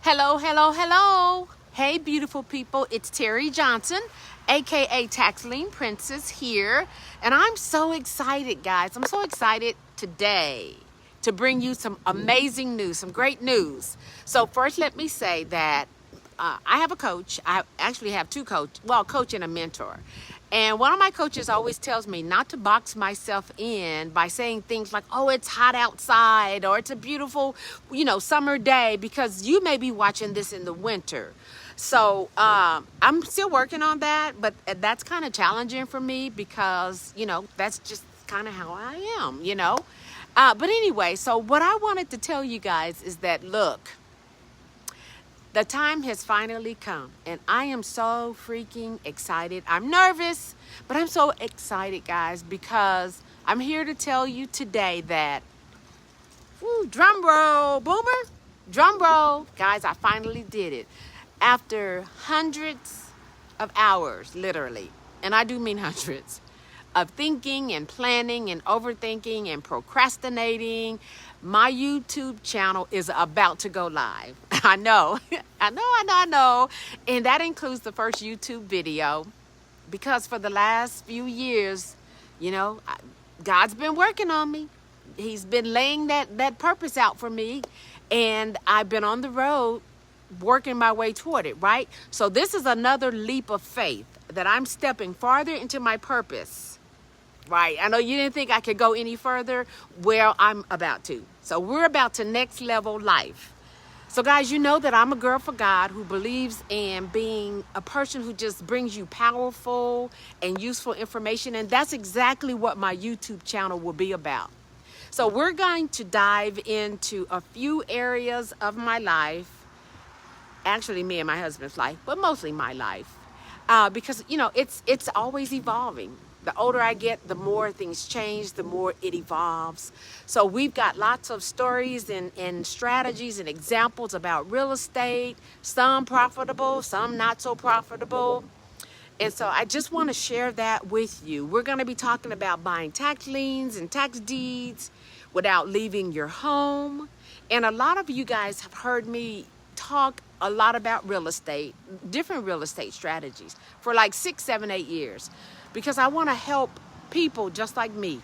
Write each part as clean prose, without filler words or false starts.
Hello, hello, hello. Hey, beautiful people. It's Terry Johnson, aka Tax Lien Princess here. And I'm so excited, guys. I'm so excited today to bring you some amazing news, some great news. So, first, let me say that I have a coach. I actually have two coach and a mentor. And one of my coaches always tells me not to box myself in by saying things like, oh, it's hot outside, or it's a beautiful, summer day, because you may be watching this in the winter. So I'm still working on that, but that's kind of challenging for me because, that's just kind of how I am. But anyway, so what I wanted to tell you guys is that, look, the time has finally come, and I am so freaking excited. I'm nervous, but I'm so excited, guys, because I'm here to tell you today that, drum roll, boomer, drum roll. Guys, I finally did it. After hundreds of hours, literally, and I do mean hundreds, of thinking and planning and overthinking and procrastinating, my YouTube channel is about to go live. I know. I know. And that includes the first YouTube video, because for the last few years, God's been working on me. He's been laying that purpose out for me, and I've been on the road working my way toward it, right? So this is another leap of faith that I'm stepping farther into my purpose, right? I know you didn't think I could go any further. Well, I'm about to. So we're about to next level life. So guys, you know that I'm a girl for God who believes in being a person who just brings you powerful and useful information. And that's exactly what my YouTube channel will be about. So we're going to dive into a few areas of my life, actually me and my husband's life, but mostly my life, because it's always evolving. The older I get, the more things change, the more it evolves. So we've got lots of stories and strategies and examples about real estate, some profitable, some not so profitable. And so I just want to share that with you. We're going to be talking about buying tax liens and tax deeds without leaving your home. And a lot of you guys have heard me talk a lot about real estate, different real estate strategies for like 6, 7, 8 years, because I want to help people just like me,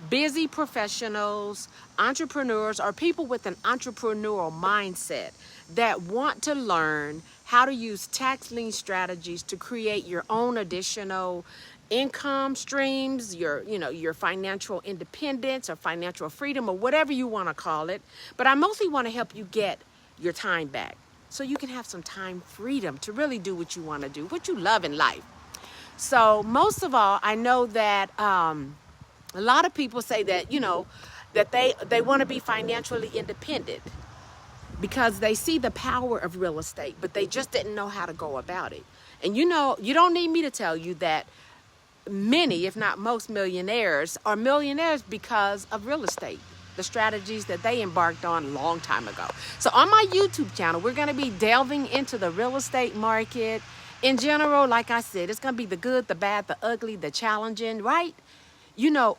busy professionals, entrepreneurs, or people with an entrepreneurial mindset that want to learn how to use tax lien strategies to create your own additional income streams, your financial independence or financial freedom, or whatever you want to call it. But I mostly want to help you get your time back so you can have some time freedom to really do what you want to do, what you love in life. So most of all, I know that a lot of people say that, that they want to be financially independent because they see the power of real estate, but they just didn't know how to go about it. And you don't need me to tell you that many, if not most, millionaires are millionaires because of real estate, the strategies that they embarked on a long time ago. So on my YouTube channel, we're going to be delving into the real estate market in general. Like I said, it's going to be the good, the bad, the ugly, the challenging, right?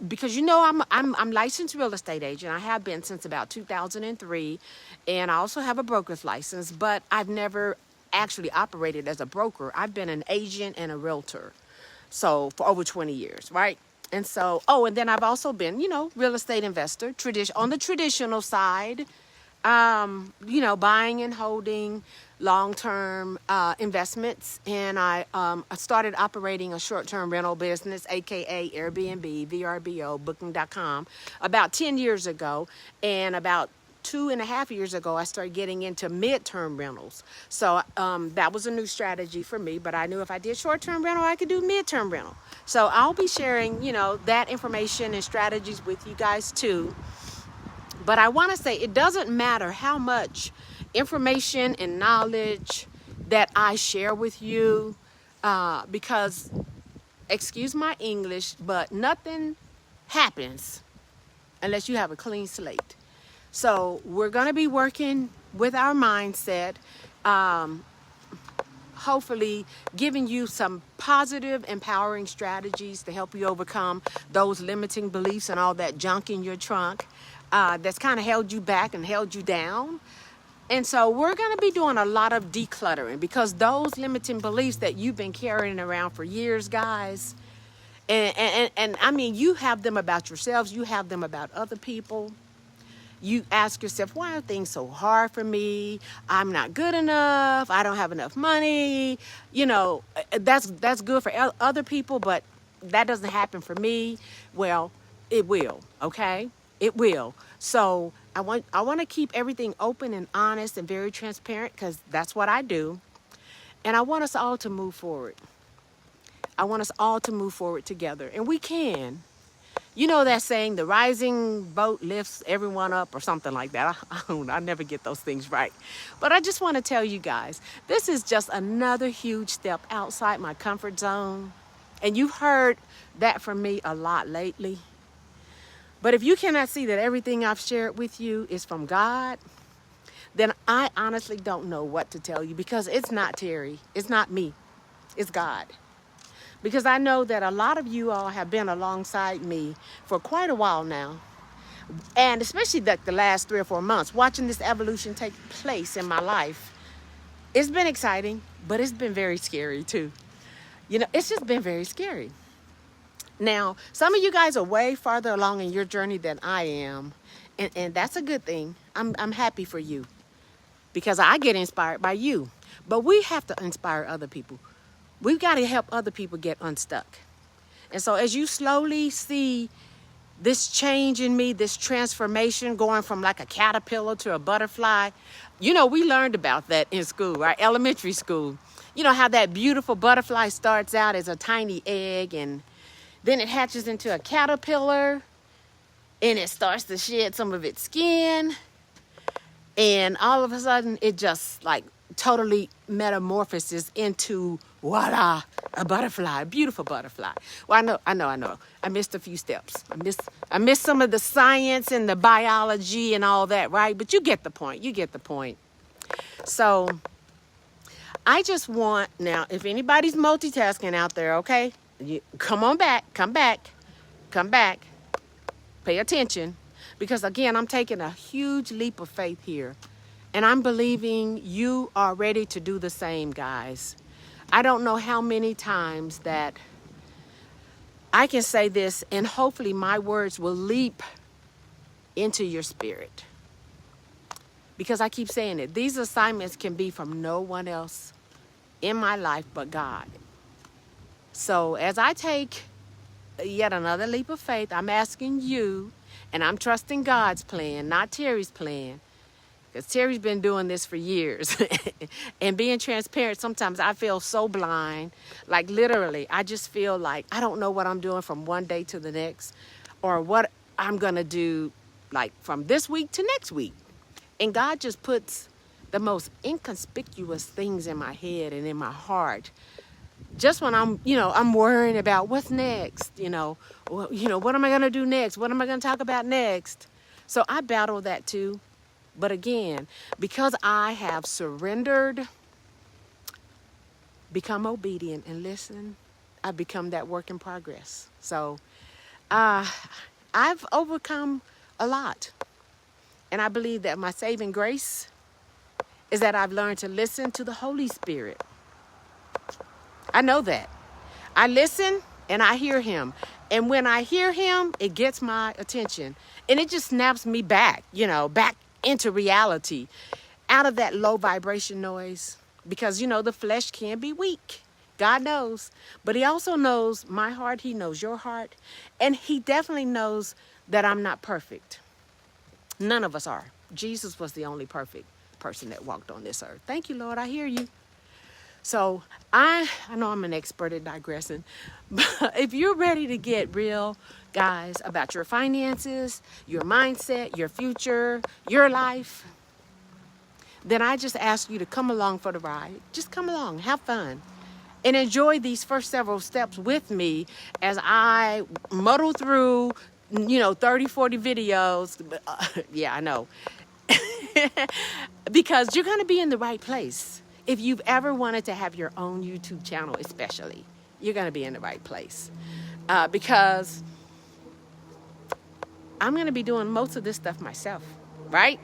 Because I'm licensed real estate agent. I have been since about 2003, and I also have a broker's license, but I've never actually operated as a broker. I've been an agent and a realtor, so for over 20 years, right? And so, and then I've also been, real estate investor, on the traditional side, buying and holding long-term investments. And I started operating a short-term rental business, aka Airbnb, VRBO, Booking.com, about 10 years ago. And about 2.5 years ago, I started getting into mid-term rentals. So that was a new strategy for me, but I knew if I did short-term rental, I could do mid-term rental. So I'll be sharing, that information and strategies with you guys too. But I want to say it doesn't matter how much information and knowledge that I share with you, because, excuse my English, but nothing happens unless you have a clean slate. So we're going to be working with our mindset, hopefully giving you some positive, empowering strategies to help you overcome those limiting beliefs and all that junk in your trunk that's kind of held you back and held you down. And so we're going to be doing a lot of decluttering because those limiting beliefs that you've been carrying around for years, guys, and I mean, you have them about yourselves, you have them about other people. You ask yourself, why are things so hard for me? I'm not good enough. I don't have enough money. You know, that's good for other people, but that doesn't happen for me. Well, it will, okay? It will. So I want to keep everything open and honest and very transparent because that's what I do. And I want us all to move forward. I want us all to move forward together. And we can. You know that saying, the rising boat lifts everyone up or something like that. I never get those things right. But I just want to tell you guys, this is just another huge step outside my comfort zone. And you've heard that from me a lot lately. But if you cannot see that everything I've shared with you is from God, then I honestly don't know what to tell you because it's not Terry. It's not me. It's God. Because I know that a lot of you all have been alongside me for quite a while now. And especially the last 3 or 4 months, watching this evolution take place in my life. It's been exciting, but it's been very scary too. You know, it's just been very scary. Now, some of you guys are way farther along in your journey than I am. And that's a good thing. I'm happy for you because I get inspired by you. But we have to inspire other people. We've got to help other people get unstuck. And so as you slowly see this change in me, this transformation going from like a caterpillar to a butterfly, you know, we learned about that in school, right? Elementary school. You know how that beautiful butterfly starts out as a tiny egg and then it hatches into a caterpillar and it starts to shed some of its skin. And all of a sudden it just like totally metamorphoses into voila, a butterfly, a beautiful butterfly. Well, I know. I missed a few steps. I missed some of the science and the biology and all that, right? But you get the point. You get the point. So I just want, now, if anybody's multitasking out there, okay, come on back, come back, pay attention. Because again, I'm taking a huge leap of faith here. And I'm believing you are ready to do the same, guys. I don't know how many times that I can say this and hopefully my words will leap into your spirit. Because I keep saying it. These assignments can be from no one else in my life but God. So as I take yet another leap of faith, I'm asking you, and I'm trusting God's plan, not Terry's plan. Because Terry's been doing this for years. And being transparent, sometimes I feel so blind. Like literally, I just feel like I don't know what I'm doing from one day to the next. Or what I'm going to do like from this week to next week. And God just puts the most inconspicuous things in my head and in my heart. Just when I'm worrying about what's next, what am I going to do next? What am I going to talk about next? So I battle that too. But again, because I have surrendered, become obedient and listen, I've become that work in progress. So I've overcome a lot. And I believe that my saving grace is that I've learned to listen to the Holy Spirit. I know that. I listen and I hear him. And when I hear him, it gets my attention. And it just snaps me back, back into reality, out of that low vibration noise. Because, the flesh can be weak. God knows. But he also knows my heart. He knows your heart. And he definitely knows that I'm not perfect. None of us are. Jesus was the only perfect person that walked on this earth. Thank you, Lord. I hear you. So I know I'm an expert at digressing, but if you're ready to get real, guys, about your finances, your mindset, your future, your life, then I just ask you to come along for the ride. Just come along, have fun, and enjoy these first several steps with me as I muddle through, 30, 40 videos. Yeah, I know. Because you're going to be in the right place. If you've ever wanted to have your own YouTube channel, especially, you're going to be in the right place. Because I'm going to be doing most of this stuff myself, right?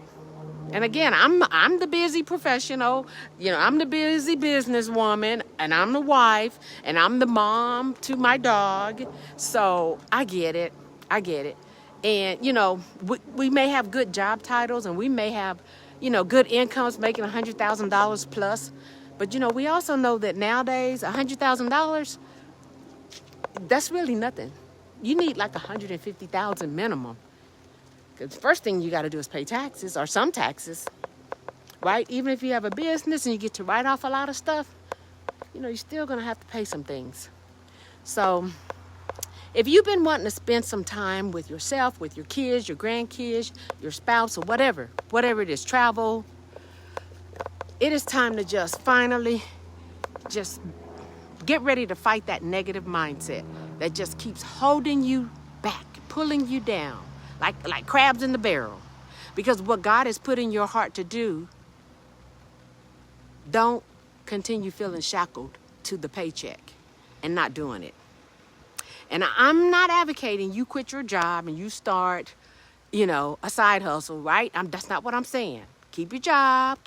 And again, I'm the busy professional, I'm the busy businesswoman, and I'm the wife, and I'm the mom to my dog. So I get it. I get it. And we may have good job titles, and we may have, good incomes, making $100,000 plus. But we also know that nowadays $100,000, that's really nothing. You need like 150,000 minimum. Because the first thing you got to do is pay taxes, or some taxes, right? Even if you have a business and you get to write off a lot of stuff, you're still going to have to pay some things. So if you've been wanting to spend some time with yourself, with your kids, your grandkids, your spouse, or whatever it is, travel, it is time to just finally just get ready to fight that negative mindset that just keeps holding you back, pulling you down. Like crabs in the barrel. Because what God has put in your heart to do, don't continue feeling shackled to the paycheck and not doing it. And I'm not advocating you quit your job and you start, a side hustle, right? That's not what I'm saying. Keep your job.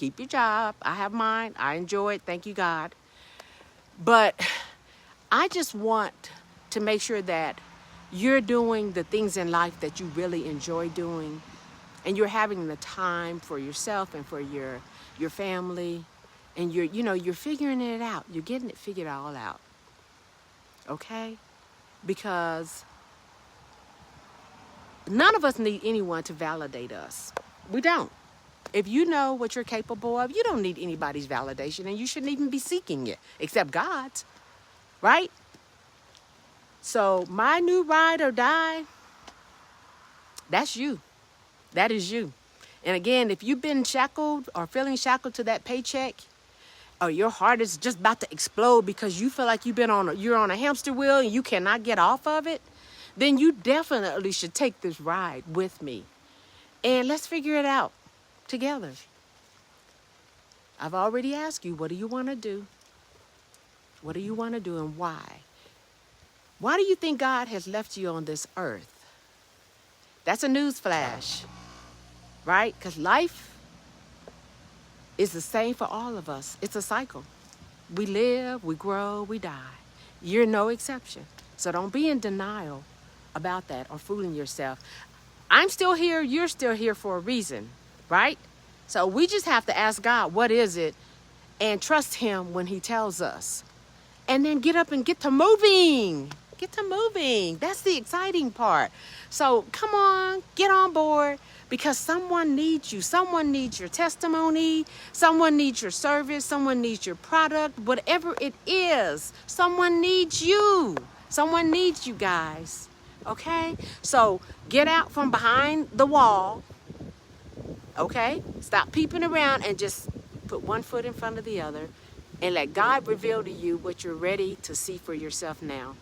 I have mine. I enjoy it. Thank you, God. But I just want to make sure that you're doing the things in life that you really enjoy doing, and you're having the time for yourself and for your family, and you're figuring it out. You're getting it figured all out. Okay? Because none of us need anyone to validate us. We don't. If you know what you're capable of, you don't need anybody's validation, and you shouldn't even be seeking it, except God's, right? So my new ride or die, that's you. That is you. And again, if you've been shackled or feeling shackled to that paycheck, or your heart is just about to explode because you feel like you're on a hamster wheel and you cannot get off of it, then you definitely should take this ride with me. And let's figure it out together. I've already asked you, what do you want to do? What do you want to do, and why? Why do you think God has left you on this earth? That's a news flash, right? Because life is the same for all of us. It's a cycle. We live, we grow, we die. You're no exception. So don't be in denial about that or fooling yourself. I'm still here, you're still here for a reason, right? So we just have to ask God, what is it? And trust him when he tells us. And then get up and get to moving. Get to moving. That's the exciting part. So come on, get on board, because someone needs you. Someone needs your testimony. Someone needs your service. Someone needs your product. Whatever it is, someone needs you. Someone needs you guys. Okay? So get out from behind the wall. Okay? Stop peeping around and just put one foot in front of the other and let God reveal to you what you're ready to see for yourself now.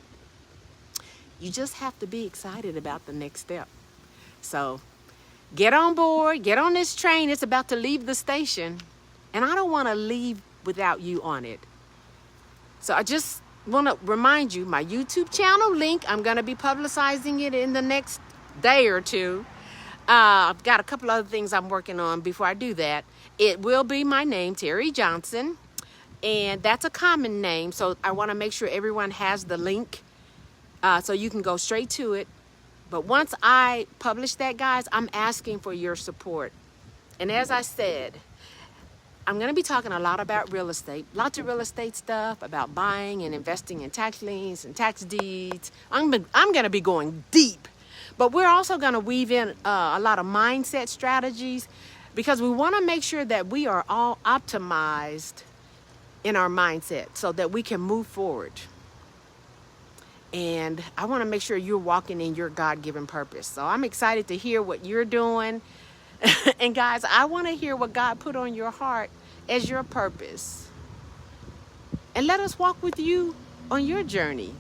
You just have to be excited about the next step. So get on board, get on this train. It's about to leave the station, and I don't want to leave without you on it. So I just want to remind you, my YouTube channel link, I'm going to be publicizing it in the next day or two. I've got a couple other things I'm working on before I do that. It will be my name, Terry Johnson, and that's a common name. So I want to make sure everyone has the link. So you can go straight to it. But once I publish that, guys, I'm asking for your support. And as I said, I'm going to be talking a lot about real estate, lots of real estate stuff, about buying and investing in tax liens and tax deeds. I'm going to be going deep. But we're also going to weave in a lot of mindset strategies, because we want to make sure that we are all optimized in our mindset so that we can move forward. And I want to make sure you're walking in your God-given purpose. So I'm excited to hear what you're doing. And guys, I want to hear what God put on your heart as your purpose. And let us walk with you on your journey,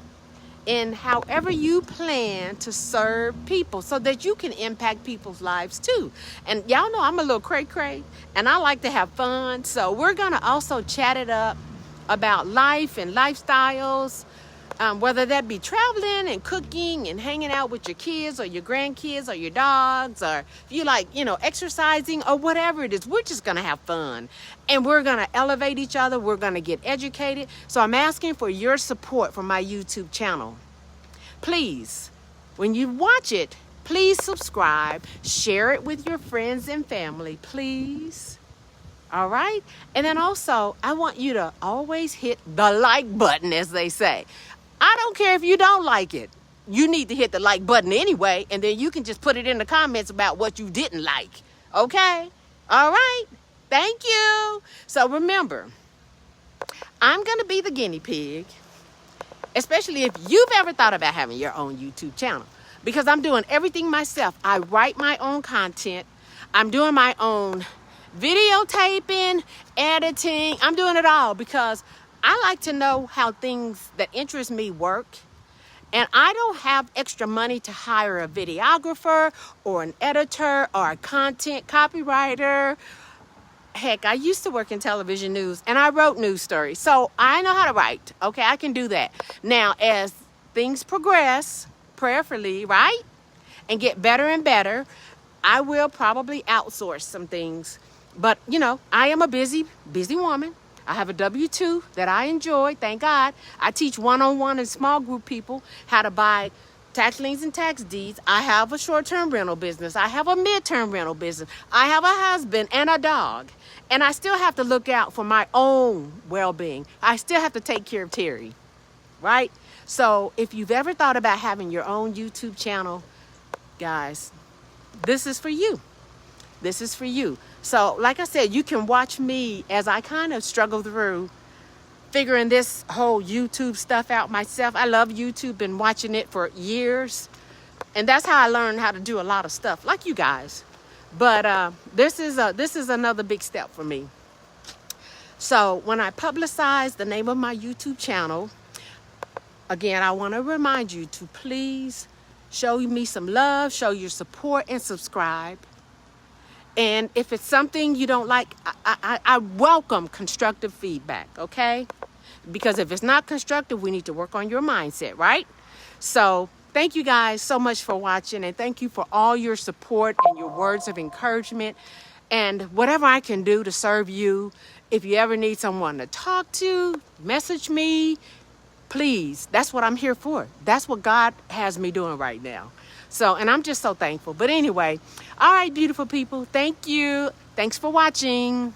and however you plan to serve people so that you can impact people's lives too. And y'all know I'm a little cray-cray, and I like to have fun. So we're going to also chat it up about life and lifestyles. whether that be traveling and cooking and hanging out with your kids or your grandkids or your dogs, or if you like, exercising or whatever it is. We're just going to have fun, and we're going to elevate each other. We're going to get educated. So I'm asking for your support for my YouTube channel. Please, when you watch it, please subscribe, share it with your friends and family, please. All right? And then also, I want you to always hit the like button, as they say. I don't care if you don't like it. You need to hit the like button anyway, and then you can just put it in the comments about what you didn't like. Okay? All right? Thank you. So remember, I'm going to be the guinea pig, especially if you've ever thought about having your own YouTube channel, because I'm doing everything myself. I write my own content. I'm doing my own videotaping, editing. I'm doing it all because I like to know how things that interest me work. And I don't have extra money to hire a videographer or an editor or a content copywriter. Heck, I used to work in television news and I wrote news stories. So I know how to write. Okay, I can do that. Now, as things progress, prayerfully, right? And get better and better, I will probably outsource some things. But, I am a busy woman. I have a W-2 that I enjoy, thank God. I teach one-on-one and small group people how to buy tax liens and tax deeds. I have a short-term rental business. I have a mid-term rental business. I have a husband and a dog. And I still have to look out for my own well-being. I still have to take care of Terry, right? So if you've ever thought about having your own YouTube channel, guys, this is for you. This is for you. So like I said, you can watch me as I kind of struggle through figuring this whole YouTube stuff out myself. I love YouTube, been watching it for years. And that's how I learned how to do a lot of stuff, like you guys. But this is another big step for me. So when I publicize the name of my YouTube channel, again, I want to remind you to please show me some love, show your support, and subscribe. And if it's something you don't like, I welcome constructive feedback, okay? Because if it's not constructive, we need to work on your mindset, right? So thank you guys so much for watching, and thank you for all your support and your words of encouragement and whatever I can do to serve you. If you ever need someone to talk to, message me, please. That's what I'm here for. That's what God has me doing right now. So, and I'm just so thankful. But anyway, all right, beautiful people, thank you. Thanks for watching.